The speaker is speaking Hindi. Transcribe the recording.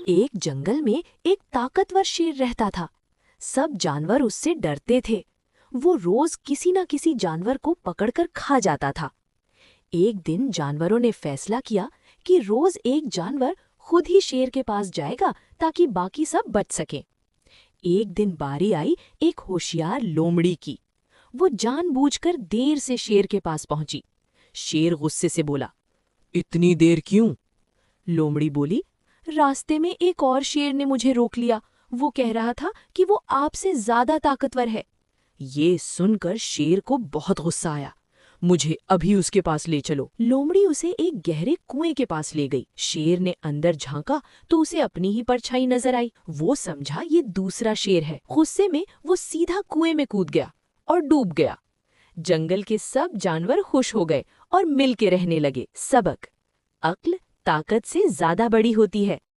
एक जंगल में एक ताकतवर शेर रहता था। सब जानवर उससे डरते थे। वो रोज किसी न किसी जानवर को पकड़कर खा जाता था। एक दिन जानवरों ने फैसला किया कि रोज एक जानवर खुद ही शेर के पास जाएगा ताकि बाकी सब बच सकें। एक दिन बारी आई एक होशियार लोमड़ी की। वो जानबूझकर देर से शेर के पास पहुंची। शेर गुस्से से बोला, इतनी देर क्यों? लोमड़ी बोली, रास्ते में एक और शेर ने मुझे रोक लिया। वो कह रहा था कि वो आपसे ज्यादा ताकतवर है। ये सुनकर शेर को बहुत गुस्सा आया। मुझे अभी उसके पास ले चलो। लोमड़ी उसे एक गहरे कुएं के पास ले गई। शेर ने अंदर झांका तो उसे अपनी ही परछाई नजर आई। वो समझा ये दूसरा शेर है। गुस्से में वो सीधा कुएं में कूद गया और डूब गया। जंगल के सब जानवर खुश हो गए और मिल के रहने लगे। सबक: अक्ल ताकत से ज्यादा बड़ी होती है।